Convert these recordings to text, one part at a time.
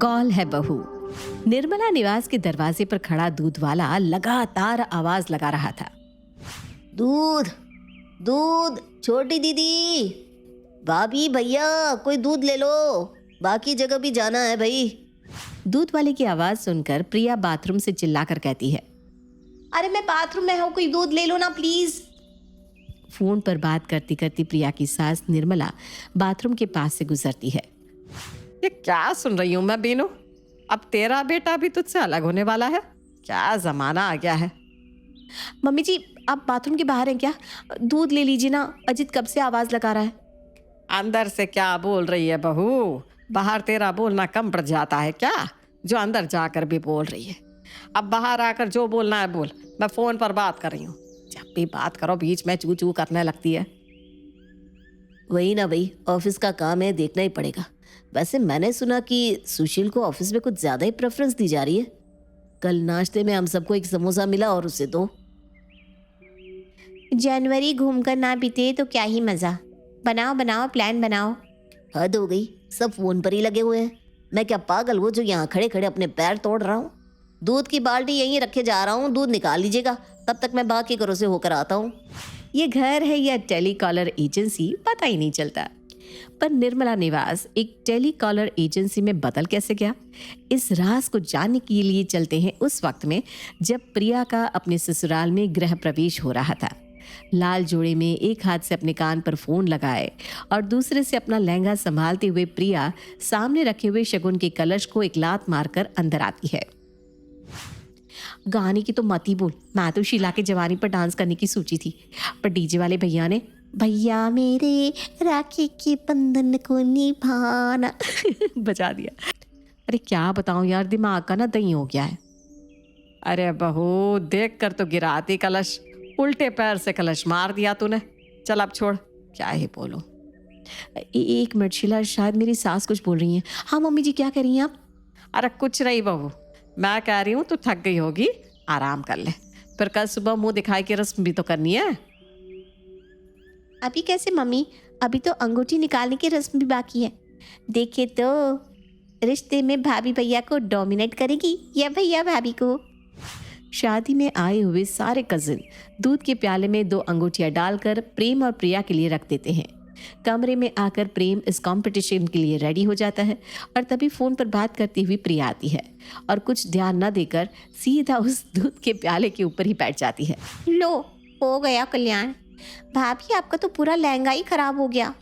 Call है बहू। निर्मला निवास के दरवाजे पर खड़ा दूध वाला लगातार आवाज लगा रहा था। दूध दूध, छोटी दीदी, भाभी, भैया, कोई दूध ले लो, बाकी जगह भी जाना है भाई। दूध वाले की आवाज सुनकर प्रिया बाथरूम से चिल्लाकर कहती है, अरे मैं बाथरूम में हूँ, कोई दूध ले लो ना प्लीज। फोन पर बात करती करती प्रिया की सास निर्मला बाथरूम के पास से गुजरती है। ये क्या सुन रही हूँ मैं बीनू? अब तेरा बेटा भी तुझसे अलग होने वाला है। क्या जमाना आ गया है। मम्मी जी, आप बाथरूम के बाहर हैं क्या? दूध ले लीजिए ना, अजित कब से आवाज लगा रहा है। अंदर से क्या बोल रही है बहू? बाहर तेरा बोलना कम पड़ जाता है क्या, जो अंदर जाकर भी बोल रही है? अब बाहर आकर जो बोलना है बोल, मैं फोन पर बात कर रही हूँ। जब भी बात करो बीच में चू चू करने लगती है। वही ना भाई, ऑफिस का काम है, देखना ही पड़ेगा। वैसे मैंने सुना कि सुशील को ऑफिस में कुछ ज्यादा ही प्रेफरेंस दी जा रही है। कल नाश्ते में हम सबको एक समोसा मिला और उसे 2। जनवरी घूमकर ना बीते तो क्या ही मजा। बनाओ बनाओ, प्लान बनाओ। हद हो गई, सब फोन पर ही लगे हुए हैं। मैं क्या पागल हूँ जो यहाँ खड़े खड़े अपने पैर तोड़ रहा हूँ? दूध की बाल्टी यहीं रखे जा रहा हूँ, दूध निकाल लीजिएगा, तब तक मैं बाकी घरों से होकर आता हूँ। ये घर है या टेलीकॉलर एजेंसी पता ही नहीं चलता। पर निर्मला निवास एक टेलीकॉलर एजेंसी में बदल कैसे गया, इस राज को जानने के लिए चलते हैं उस वक्त में जब प्रिया का अपने ससुराल में गृह प्रवेश हो रहा था। लाल जोड़े में एक हाथ से अपने कान पर फोन लगाए और दूसरे से अपना लहंगा संभालते हुए प्रिया सामने रखे हुए शगुन के कलश को एक लात मारकर अंदर आती है। गाने की तो मत ही बोल, मैं तो शीला के जवानी पर डांस करने की सोची थी, पर डीजे वाले भैया ने भैया मेरे राखी के बंधन को निभाना बजा दिया। अरे क्या बताऊं यार, दिमाग का ना दही हो गया है। अरे बहू, देख कर तो गिराती कलश, उल्टे पैर से कलश मार दिया तूने। चल अब छोड़, क्या ही बोलूं। एक मिनट शीला, शायद मेरी सास कुछ बोल रही हैं। हाँ मम्मी जी, क्या कह रही हैं आप? अरे कुछ नहीं बहू, मैं कह रही हूँ तू थक गई होगी, आराम कर ले, फिर कल सुबह मुंह दिखाई की रस्म भी तो करनी है। अभी कैसे मम्मी, अभी तो अंगूठी निकालने की रस्म भी बाकी है। देखे तो रिश्ते में भाभी भैया को डोमिनेट करेगी या भैया भाभी को। शादी में आए हुए सारे कजिन दूध के प्याले में 2 अंगूठियां डालकर प्रेम और प्रिया के लिए रख देते हैं। कमरे में आकर प्रेम इस कंपटीशन के लिए रेडी हो जाता है और तभी फोन पर बात करती हुई प्रिया आती है और कुछ ध्यान न देकर सीधा उस दूध के प्याले के ऊपर ही बैठ जाती है। लो, हो गया कल्याण। भाभी आपका तो पूरा लहंगा ही खराब हो गया।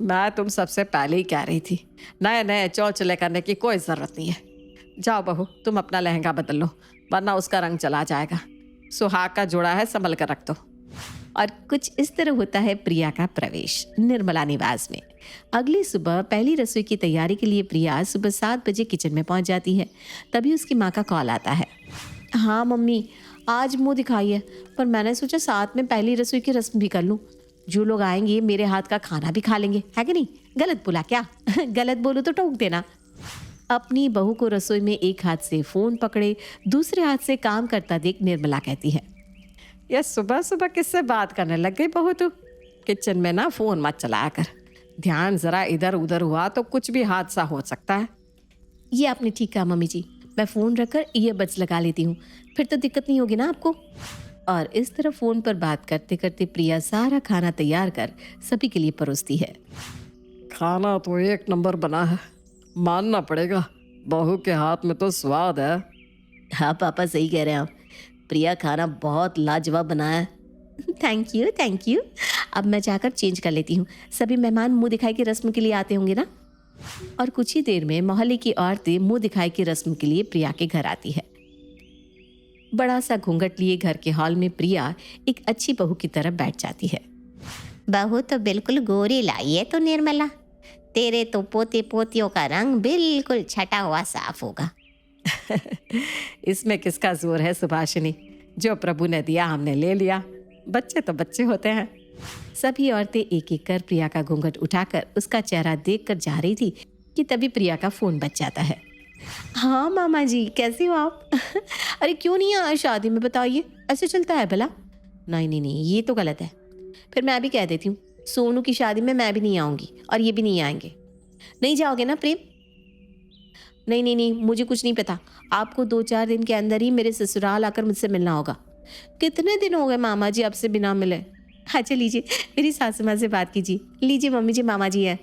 मैं तुम सबसे पहले ही कह रही थी, नए नए चौचले करने की कोई जरूरत नहीं है। जाओ बहू, तुम अपना लहंगा बदल लो, वरना उसका रंग चला जाएगा। सुहाग का जोड़ा है, संभल कर रख दो। और कुछ इस तरह होता है प्रिया का प्रवेश निर्मला निवास में। अगली सुबह पहली रसोई की तैयारी के लिए प्रिया सुबह 7 बजे किचन में पहुंच जाती है। तभी उसकी माँ का कॉल आता है। हाँ मम्मी, आज मुंह दिखाई है, पर मैंने सोचा साथ में पहली रसोई की रस्म भी कर लूँ। जो लोग आएंगे मेरे हाथ का खाना भी खा लेंगे, है कि नहीं? गलत बोला क्या? गलत बोलो तो टोक देना। अपनी बहू को रसोई में एक हाथ से फोन पकड़े दूसरे हाथ से काम करता देख निर्मला कहती है, ये सुबह सुबह किससे बात करने लग गई बहू तू? किचन में ना फोन मत चलाया कर, ध्यान जरा इधर उधर हुआ तो कुछ भी हादसा हो सकता है। ये आपने ठीक कहा मम्मी जी, मैं फ़ोन रखकर ईयरबड्स लगा लेती हूँ, फिर तो दिक्कत नहीं होगी ना आपको। और इस तरह फ़ोन पर बात करते करते प्रिया सारा खाना तैयार कर सभी के लिए परोसती है। खाना तो 1 नंबर बना है, मानना पड़ेगा, बहू के हाथ में तो स्वाद है। हाँ पापा, सही कह रहे हैं आप, प्रिया खाना बहुत लाजवाब बना है। Thank you thank you. अब मैं जाकर चेंज कर लेती हूँ, सभी मेहमान मुंह दिखाई की रस्म के लिए आते होंगे ना। और कुछ ही देर में मोहल्ले की औरतें मुंह दिखाई की रस्म के लिए प्रिया के घर आती है। बड़ा सा घूंघट लिए घर के हॉल में प्रिया एक अच्छी बहू की तरफ बैठ जाती है। बहू तो बिल्कुल गोरी लाई है तो निर्मला, तेरे तो पोते पोतियों का रंग बिल्कुल छटा हुआ साफ होगा। इसमें किसका जोर है सुभाषिनी, जो प्रभु ने दिया हमने ले लिया, बच्चे तो बच्चे होते हैं। सभी औरतें एक एक कर प्रिया का घूंघट उठाकर उसका चेहरा देखकर जा रही थी कि तभी प्रिया का फोन बज जाता है। हाँ मामा जी, कैसे हो आप? अरे क्यों नहीं आए शादी में, बताइए, ऐसे चलता है भला? नहीं नहीं नहीं, ये तो गलत है। फिर मैं भी कह देती हूँ, सोनू की शादी में मैं भी नहीं आऊँगी और ये भी नहीं आएंगे। नहीं जाओगे ना प्रेम? नहीं नहीं नहीं, मुझे कुछ नहीं पता। आपको 2-4 दिन के अंदर ही मेरे ससुराल आकर मुझसे मिलना होगा। कितने दिन हो गए मामा जी आपसे बिना मिले? अच्छा लीजिए, मेरी सासू माँ से बात कीजिए। लीजिए मम्मी जी, मामा जी हैं।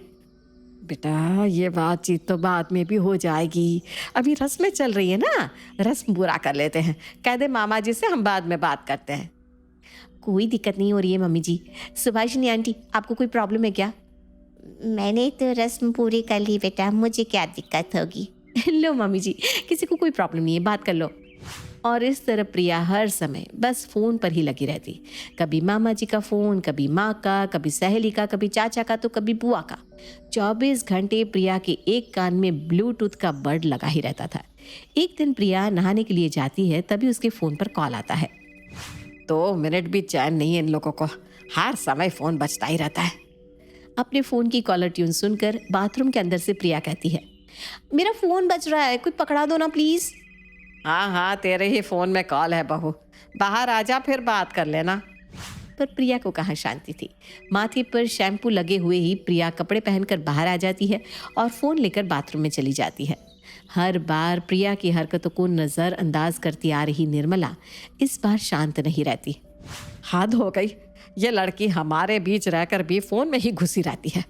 बेटा ये बातचीत तो बाद में भी हो जाएगी, अभी रस्में चल रही है ना, रस्म पूरा कर लेते हैं। कह दे मामा जी से हम बाद में बात करते हैं। कोई दिक्कत नहीं हो रही है मम्मी जी। सुभाषिनी आंटी, आपको कोई प्रॉब्लम है क्या? मैंने तो रस्म पूरी कर ली बेटा, मुझे क्या दिक्कत होगी। लो मम्मी जी, किसी को कोई प्रॉब्लम नहीं है, बात कर लो। और इस तरह प्रिया हर समय बस फ़ोन पर ही लगी रहती। कभी मामा जी का फ़ोन, कभी माँ का, कभी सहेली का, कभी चाचा का, तो कभी बुआ का। 24 घंटे प्रिया के एक कान में ब्लूटूथ का बड लगा ही रहता था। एक दिन प्रिया नहाने के लिए जाती है, तभी उसके फ़ोन पर कॉल आता है। 2 मिनट भी चैन नहीं है इन लोगों को, हर समय फ़ोन बजता ही रहता है। अपने फ़ोन की कॉलर ट्यून सुनकर बाथरूम के अंदर से प्रिया कहती है, मेरा फ़ोन बज रहा है, कुछ पकड़ा दो ना प्लीज़। हाँ हाँ, तेरे ही फ़ोन में कॉल है बहू, बाहर आ जा फिर बात कर लेना। पर प्रिया को कहाँ शांति थी। माथे पर शैम्पू लगे हुए ही प्रिया कपड़े पहनकर बाहर आ जाती है और फ़ोन लेकर बाथरूम में चली जाती है। हर बार प्रिया की हरकतों को नज़रअंदाज करती आ रही निर्मला इस बार शांत नहीं रहती। हद हो गई, ये लड़की हमारे बीच रहकर भी फ़ोन में ही घुसी रहती है।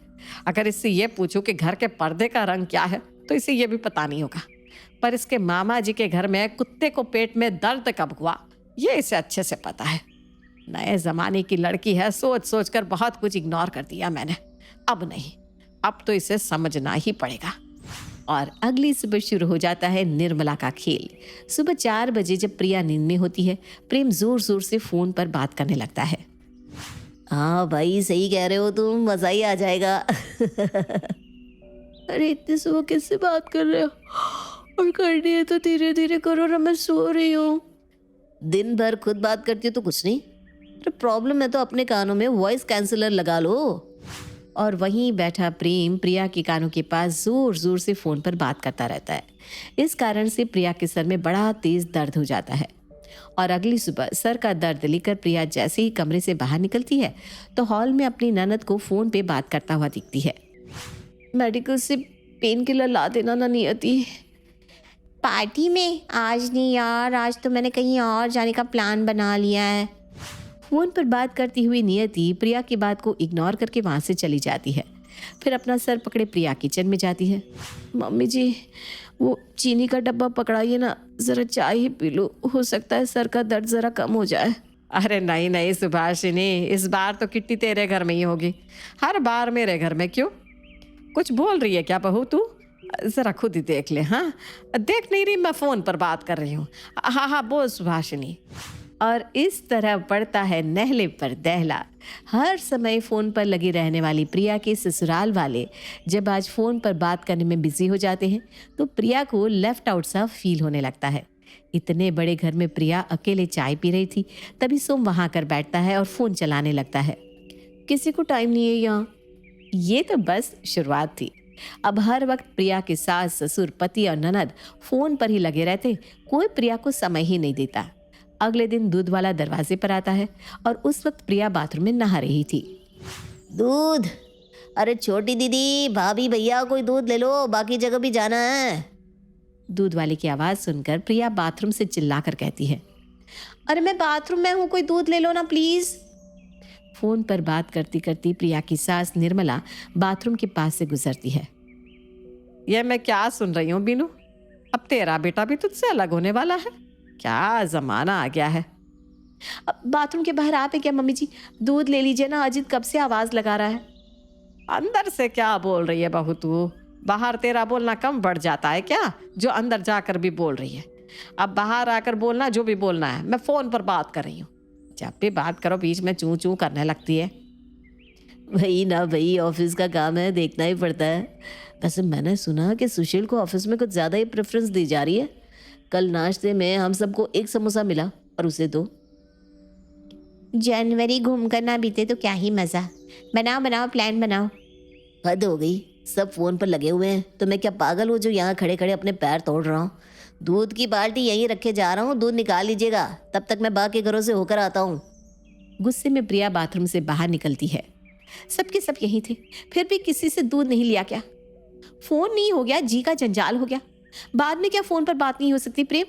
अगर इससे ये पूछूं कि घर के पर्दे का रंग क्या है तो इसे ये भी पता नहीं होगा। पर इसके मामा जी के घर में कुत्ते को पेट में दर्द कब हुआ ये इसे अच्छे से पता है। नए ज़माने की लड़की है, सोच सोच कर बहुत कुछ इग्नोर कर दिया मैंने। अब नहीं, अब तो इसे समझना ही पड़ेगा। और अगली सुबह शुरू हो जाता है निर्मला का खेल। सुबह 4 बजे जब प्रिया नींद में होती है, प्रेम जोर जोर से फ़ोन पर बात करने लगता है। हाँ भाई, सही कह रहे हो तुम, मज़ा ही आ जाएगा। अरे इतनी सुबह किससे बात कर रहे हो? और करनी है तो धीरे धीरे करो ना, मैं सो रही हूँ। दिन भर खुद बात करती हो तो कुछ नहीं, तो प्रॉब्लम है तो अपने कानों में वॉइस कैंसलर लगा लो। और वहीं बैठा प्रेम प्रिया के कानों के पास जोर जोर से फ़ोन पर बात करता रहता है। इस कारण से प्रिया के सर में बड़ा तेज दर्द हो जाता है। और अगली सुबह सर का दर्द लेकर प्रिया जैसे ही कमरे से बाहर निकलती है तो हॉल में अपनी ननद को फ़ोन पे बात करता हुआ दिखती है। मेडिकल से पेन किलर ला देना ना नियति। पार्टी में? आज नहीं यार, आज तो मैंने कहीं और जाने का प्लान बना लिया है। फ़ोन पर बात करती हुई नियति प्रिया की बात को इग्नोर करके वहाँ से चली जाती है। फिर अपना सर पकड़े प्रिया किचन में जाती है। मम्मी जी, वो चीनी का डब्बा पकड़ाइए ना, ज़रा चाय ही पी लो, हो सकता है सर का दर्द ज़रा कम हो जाए। अरे नहीं नहीं सुभाषिनी, इस बार तो किट्टी तेरे घर में ही होगी, हर बार मेरे घर में क्यों? कुछ बोल रही है क्या बहू तू? ज़रा खुद ही देख ले। हाँ, देख नहीं रही, मैं फ़ोन पर बात कर रही हूँ। हाँ हाँ बोल सुभाषिनी। और इस तरह पड़ता है नहले पर दहला। हर समय फ़ोन पर लगी रहने वाली प्रिया के ससुराल वाले जब आज फ़ोन पर बात करने में बिजी हो जाते हैं तो प्रिया को लेफ्ट आउट सा फील होने लगता है। इतने बड़े घर में प्रिया अकेले चाय पी रही थी, तभी सोम वहाँ कर बैठता है और फ़ोन चलाने लगता है। किसी को टाइम नहीं है यहाँ। ये तो बस शुरुआत थी। अब हर वक्त प्रिया के सास, ससुर, पति और ननद फ़ोन पर ही लगे रहते, कोई प्रिया को समय ही नहीं देता। अगले दिन दूध वाला दरवाजे पर आता है और उस वक्त प्रिया बाथरूम में नहा रही थी। दूध? अरे छोटी दीदी, भाभी, भैया कोई दूध ले लो, बाकी जगह भी जाना है। दूध वाले की आवाज़ सुनकर प्रिया बाथरूम से चिल्लाकर कहती है, अरे मैं बाथरूम में हूँ, कोई दूध ले लो ना प्लीज़। फ़ोन पर बात करती करती प्रिया की सास निर्मला बाथरूम के पास से गुजरती है। ये मैं क्या सुन रही हूँ बीनू? अब तेरा बेटा भी तुझसे अलग होने वाला है? क्या ज़माना आ गया है। अब बाथरूम के बाहर आप है क्या मम्मी जी? दूध ले लीजिए ना, अजित कब से आवाज़ लगा रहा है। अंदर से क्या बोल रही है बहू तू? बाहर तेरा बोलना कम बढ़ जाता है क्या, जो अंदर जाकर भी बोल रही है? अब बाहर आकर बोलना जो भी बोलना है, मैं फ़ोन पर बात कर रही हूँ। जब भी बात करो बीच में चूं चूं करने लगती है। वही ना भाई, ऑफिस का काम है, देखना ही पड़ता है। वैसे मैंने सुना कि सुशील को ऑफिस में कुछ ज़्यादा ही प्रेफरेंस दी जा रही है। कल नाश्ते में हम सबको 1 समोसा मिला और उसे 2। जनवरी घूम कर ना बीते तो क्या ही मज़ा। बनाओ बनाओ, प्लान बनाओ। हद हो गई, सब फ़ोन पर लगे हुए हैं, तो मैं क्या पागल हूँ जो यहाँ खड़े खड़े अपने पैर तोड़ रहा हूँ? दूध की बाल्टी यहीं रखे जा रहा हूँ, दूध निकाल लीजिएगा, तब तक मैं बाकी घरों से होकर आता हूँ। गुस्से में प्रिया बाथरूम से बाहर निकलती है। सबके सब यहीं थे, फिर भी किसी से दूध नहीं लिया क्या? फ़ोन नहीं हो गया, जी का जंजाल हो गया। बाद में क्या फ़ोन पर बात नहीं हो सकती प्रेम?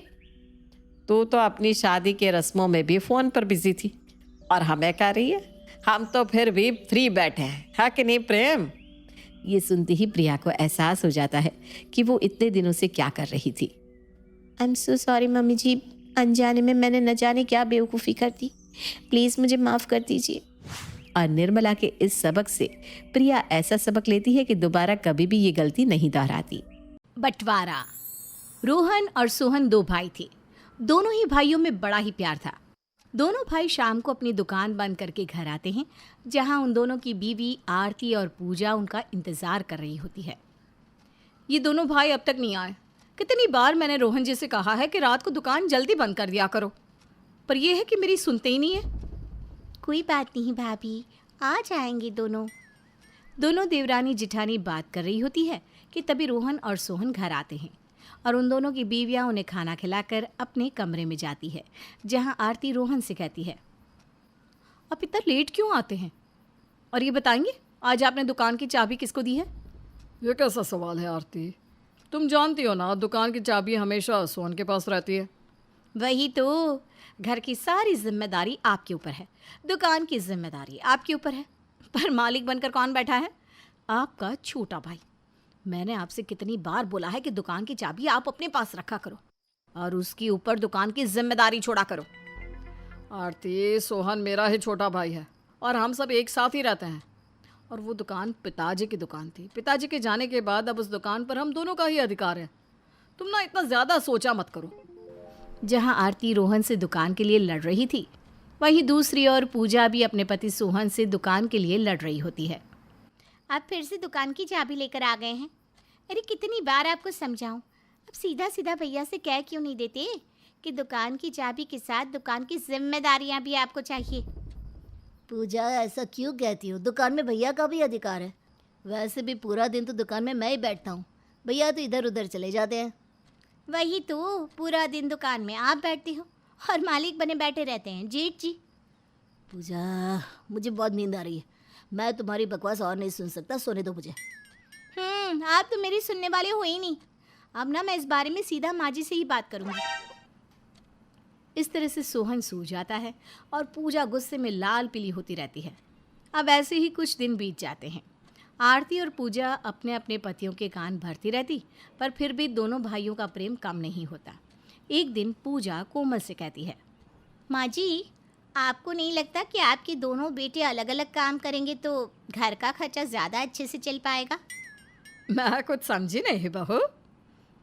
तू तो अपनी शादी के रस्मों में भी फोन पर बिजी थी और हमें क्या रही है? हम तो फिर भी फ्री बैठे हैं, है कि नहीं प्रेम? ये सुनते ही प्रिया को एहसास हो जाता है कि वो इतने दिनों से क्या कर रही थी। I am so sorry mummy ji, अनजाने में मैंने न जाने क्या बेवकूफ़ी कर दी, प्लीज़ मुझे माफ़ कर दीजिए। और निर्मला के इस सबक से प्रिया ऐसा सबक लेती है कि दोबारा कभी भी ये गलती नहीं दोहराती। बंटवारा। रोहन और सोहन दो भाई थे। दोनों ही भाइयों में बड़ा ही प्यार था। दोनों भाई शाम को अपनी दुकान बंद करके घर आते हैं, जहां उन दोनों की बीवी आरती और पूजा उनका इंतज़ार कर रही होती है। ये दोनों भाई अब तक नहीं आए। कितनी बार मैंने रोहन जी से कहा है कि रात को दुकान जल्दी बंद कर दिया करो, पर यह है कि मेरी सुनते ही नहीं है। कोई बात नहीं भाभी, आ जाएंगे दोनों। दोनों देवरानी जिठानी बात कर रही होती है कि तभी रोहन और सोहन घर आते हैं और उन दोनों की बीवियां उन्हें खाना खिलाकर अपने कमरे में जाती है, जहां आरती रोहन से कहती है, आप इतना लेट क्यों आते हैं? और ये बताएंगे आज आपने दुकान की चाबी किसको दी है? ये कैसा सवाल है आरती? तुम जानती हो ना, दुकान की चाबी हमेशा सोहन के पास रहती है। वही तो, घर की सारी जिम्मेदारी आपके ऊपर है, दुकान की जिम्मेदारी आपके ऊपर है, पर मालिक बनकर कौन बैठा है? आपका छोटा भाई। मैंने आपसे कितनी बार बोला है कि दुकान की चाबी आप अपने पास रखा करो और उसके ऊपर दुकान की जिम्मेदारी छोड़ा करो। आरती, सोहन मेरा ही छोटा भाई है और हम सब एक साथ ही रहते हैं, और वो दुकान पिताजी की दुकान थी। पिताजी के जाने के बाद अब उस दुकान पर हम दोनों का ही अधिकार है। तुम ना इतना ज़्यादा सोचा मत करो। जहां आरती रोहन से दुकान के लिए लड़ रही थी, वहीं दूसरी ओर पूजा भी अपने पति सोहन से दुकान के लिए लड़ रही होती है। आप फिर से दुकान की चाबी लेकर आ गए हैं। अरे कितनी बार आपको समझाऊं, अब सीधा सीधा भैया से कह क्यों नहीं देते कि दुकान की चाबी के साथ दुकान की जिम्मेदारियां भी आपको चाहिए। पूजा, ऐसा क्यों कहती हो? दुकान में भैया का भी अधिकार है। वैसे भी पूरा दिन तो दुकान में मैं ही बैठता हूँ, भैया तो इधर उधर चले जाते हैं। वही तो, पूरा दिन दुकान में आप बैठते हो और मालिक बने बैठे रहते हैं जेठ जी। पूजा, मुझे बहुत नींद आ रही है, मैं तुम्हारी बकवास और नहीं सुन सकता, सोने दो मुझे। आप तो मेरी सुनने वाले हो ही नहीं। अब ना मैं इस बारे में सीधा माँ जी से ही बात करूँगी। इस तरह से सोहन सो जाता है और पूजा गुस्से में लाल पीली होती रहती है। अब ऐसे ही कुछ दिन बीत जाते हैं। आरती और पूजा अपने अपने पतियों के कान भरती रहती, पर फिर भी दोनों भाइयों का प्रेम कम नहीं होता। एक दिन पूजा कोमल से कहती है, माँ जी, आपको नहीं लगता कि आपके दोनों बेटे अलग अलग काम करेंगे तो घर का खर्चा ज़्यादा अच्छे से चल पाएगा? मैं कुछ समझी नहीं बहू।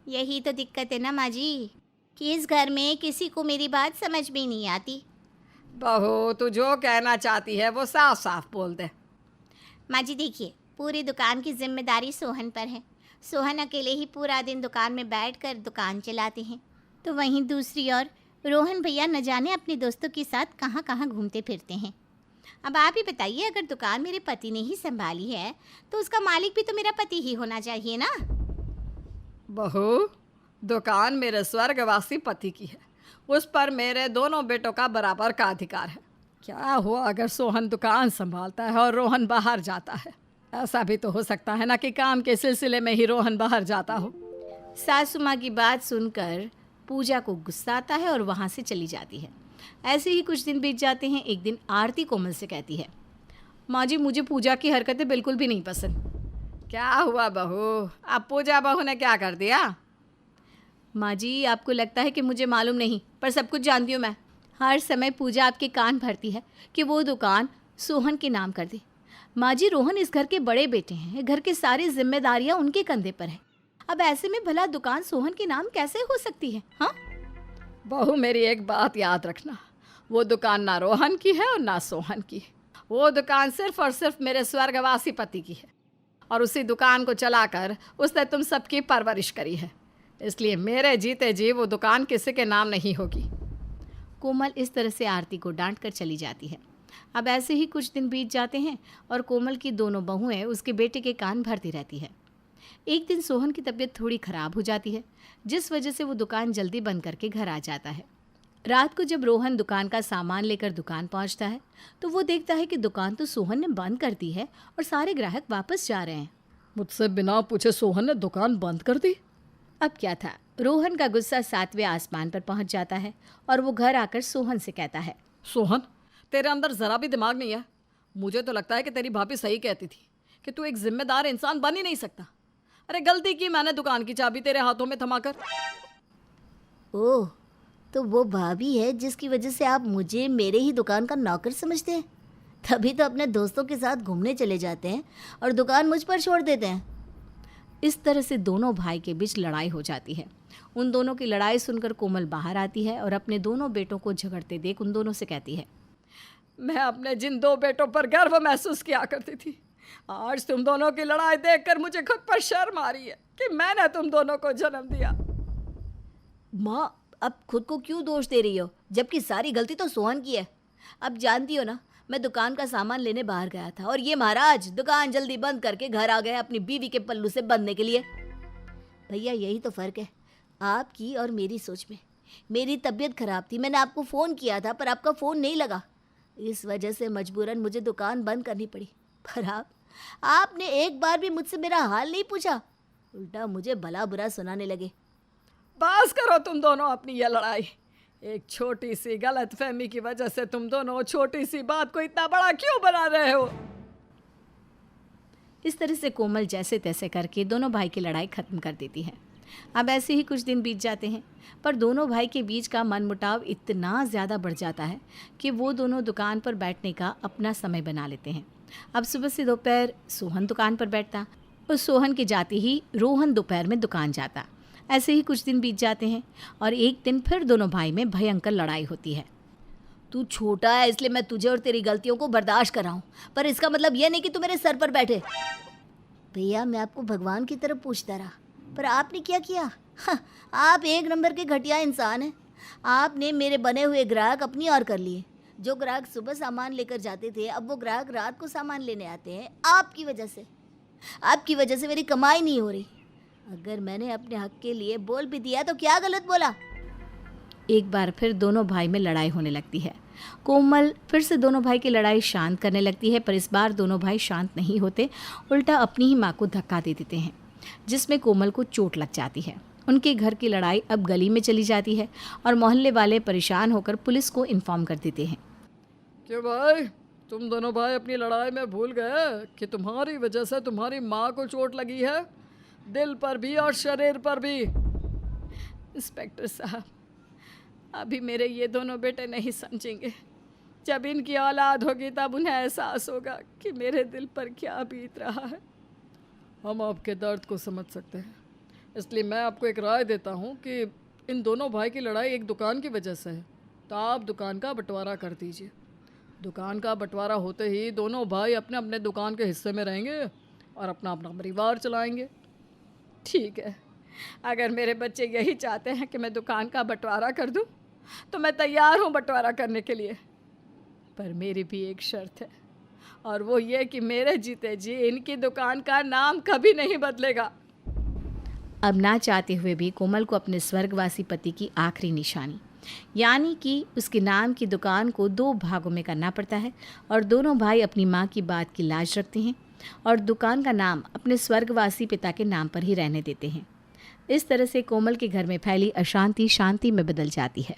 यही तो दिक्कत है ना माँ जी, कि इस घर में किसी को मेरी बात समझ में नहीं आती। बहू, तू जो कहना चाहती है वो साफ साफ बोल दे। माँ जी देखिए, पूरी दुकान की जिम्मेदारी सोहन पर है। सोहन अकेले ही पूरा दिन दुकान में बैठकर दुकान चलाते हैं, तो वहीं दूसरी ओर रोहन भैया न जाने अपने दोस्तों के साथ कहाँ कहाँ घूमते फिरते हैं। अब आप ही बताइए, अगर दुकान मेरे पति ने ही संभाली है तो उसका मालिक भी तो मेरा पति ही होना चाहिए ना। बहू, दुकान मेरे स्वर्गवासी पति की है, उस पर मेरे दोनों बेटों का बराबर का अधिकार है। क्या हुआ अगर सोहन दुकान संभालता है और रोहन बाहर जाता है? ऐसा भी तो हो सकता है ना कि काम के सिलसिले में ही रोहन बाहर जाता हो। सासू माँ की बात सुनकर पूजा को गुस्सा आता है और वहाँ से चली जाती है। ऐसे ही कुछ दिन बीत जाते हैं। एक दिन आरती कोमल से कहती है, माँ जी, मुझे पूजा की हरकतें बिल्कुल भी नहीं पसंद। क्या हुआ बहू? अब पूजा बहू ने क्या कर दिया? माँ जी, आपको लगता है कि मुझे मालूम नहीं, पर सब कुछ जानती हूँ मैं। हर समय पूजा आपके कान भरती है कि वो दुकान सोहन के नाम कर दे। माँ जी, रोहन इस घर के बड़े बेटे हैं, घर की सारी जिम्मेदारियाँ उनके कंधे पर है। अब ऐसे में भला दुकान सोहन के नाम कैसे हो सकती है? हाँ बहू, मेरी एक बात याद रखना, वो दुकान ना रोहन की है और ना सोहन की। वो दुकान सिर्फ और सिर्फ मेरे स्वर्गवासी पति की है, और उसी दुकान को चलाकर उसने तुम सबकी परवरिश करी है, इसलिए मेरे जीते जी वो दुकान किसी के नाम नहीं होगी। कोमल इस तरह से आरती को डांट कर चली जाती है। अब ऐसे ही कुछ दिन बीत जाते हैं और कोमल की दोनों बहुएं उसके बेटे के कान भरती रहती है। एक दिन सोहन की तबीयत थोड़ी ख़राब हो जाती है, जिस वजह से वो दुकान जल्दी बंद करके घर आ जाता है। रात को जब रोहन दुकान का सामान लेकर दुकान पहुंचता है तो वो देखता है कि दुकान तो सोहन ने बंद कर दी है और सारे ग्राहक वापस जा रहे हैं। मुझसे बिना पूछे सोहन ने दुकान बंद कर दी? अब क्या था, रोहन का गुस्सा 7वें आसमान पर पहुंच जाता है और वो घर आकर सोहन से कहता है, सोहन, तेरे अंदर जरा भी दिमाग नहीं है। मुझे तो लगता है कि तेरी भाभी सही कहती थी कि तू एक जिम्मेदार इंसान बन ही नहीं सकता। अरे गलती की मैंने दुकान की चाबी तेरे हाथों में थमाकर। ओह, तो वो भाभी है जिसकी वजह से आप मुझे मेरे ही दुकान का नौकर समझते हैं। तभी तो अपने दोस्तों के साथ घूमने चले जाते हैं और दुकान मुझ पर छोड़ देते हैं। इस तरह से दोनों भाई के बीच लड़ाई हो जाती है। उन दोनों की लड़ाई सुनकर कोमल बाहर आती है और अपने दोनों बेटों को झगड़ते देख उन दोनों से कहती है, मैं अपने जिन 2 बेटों पर गर्व महसूस किया करती थी, आज तुम दोनों की लड़ाई देखकर मुझे खुद पर शर्म आ रही है कि मैंने तुम दोनों को जन्म दिया। माँ, अब खुद को क्यों दोष दे रही हो, जबकि सारी गलती तो सोहन की है। अब जानती हो ना, मैं दुकान का सामान लेने बाहर गया था और ये महाराज दुकान जल्दी बंद करके घर आ गए अपनी बीवी के पल्लू से बंधने के लिए। भैया, यही तो फ़र्क है आपकी और मेरी सोच में। मेरी तबीयत खराब थी, मैंने आपको फ़ोन किया था पर आपका फ़ोन नहीं लगा। इस वजह से मजबूरन मुझे दुकान बंद करनी पड़ी। पर आपने एक बार भी मुझसे मेरा हाल नहीं पूछा, उल्टा मुझे भला बुरा सुनाने लगे। बस करो तुम दोनों अपनी ये लड़ाई। एक छोटी सी गलतफहमी की वजह से तुम दोनों छोटी सी बात को इतना बड़ा क्यों बना रहे हो? इस तरह से कोमल जैसे तैसे करके दोनों भाई की लड़ाई खत्म कर देती है। अब ऐसे ही कुछ दिन बीत जाते हैं, पर दोनों भाई के बीच का मनमुटाव इतना ज़्यादा बढ़ जाता है कि वो दोनों दुकान पर बैठने का अपना समय बना लेते हैं। अब सुबह से दोपहर सोहन दुकान पर बैठता और सोहन के जाते ही रोहन दोपहर में दुकान जाता। ऐसे ही कुछ दिन बीत जाते हैं और एक दिन फिर दोनों भाई में भयंकर लड़ाई होती है। तू छोटा है इसलिए मैं तुझे और तेरी गलतियों को बर्दाश्त कर रहा हूँ, पर इसका मतलब यह नहीं कि तू मेरे सर पर बैठे। भैया, मैं आपको भगवान की तरफ पूछता रहा, पर आपने क्या किया? आप एक नंबर के घटिया इंसान हैं। आपने मेरे बने हुए ग्राहक अपनी ओर कर लिए। जो ग्राहक सुबह सामान लेकर जाते थे, अब वो ग्राहक रात को सामान लेने आते हैं। आपकी वजह से मेरी कमाई नहीं हो रही। अगर मैंने अपने हक के लिए बोल भी दिया तो क्या गलत बोला? एक बार फिर दोनों भाई में लड़ाई होने लगती है। कोमल फिर से दोनों भाई की लड़ाई शांत करने लगती है, पर इस बार दोनों भाई शांत नहीं होते, उल्टा अपनी ही माँ को धक्का दे देते हैं, जिसमें कोमल को चोट लग जाती है। उनके घर की लड़ाई अब गली में चली जाती है और मोहल्ले वाले परेशान होकर पुलिस को इन्फॉर्म कर देते हैं। क्यों भाई, तुम दोनों भाई अपनी लड़ाई में भूल गए कि तुम्हारी वजह से तुम्हारी माँ को चोट लगी है, दिल पर भी और शरीर पर भी। इंस्पेक्टर साहब, अभी मेरे ये दोनों बेटे नहीं समझेंगे। जब इनकी औलाद होगी तब उन्हें एहसास होगा कि मेरे दिल पर क्या बीत रहा है। हम आपके दर्द को समझ सकते हैं, इसलिए मैं आपको एक राय देता हूँ कि इन दोनों भाई की लड़ाई एक दुकान की वजह से है, तो आप दुकान का बंटवारा कर दीजिए। दुकान का बंटवारा होते ही दोनों भाई अपने अपने दुकान के हिस्से में रहेंगे और अपना अपना परिवार चलाएंगे। ठीक है, अगर मेरे बच्चे यही चाहते हैं कि मैं दुकान का बंटवारा कर दूं, तो मैं तैयार हूं बंटवारा करने के लिए। पर मेरी भी एक शर्त है, और वो ये कि मेरे जीते जी इनकी दुकान का नाम कभी नहीं बदलेगा। अब ना चाहते हुए भी कोमल को अपने स्वर्गवासी पति की आखिरी निशानी, यानी कि उसके नाम की दुकान को 2 भागों में करना पड़ता है और दोनों भाई अपनी माँ की बात की लाज रखते हैं और दुकान का नाम अपने स्वर्गवासी पिता के नाम पर ही रहने देते हैं। इस तरह से कोमल के घर में फैली अशांति शांति में बदल जाती है।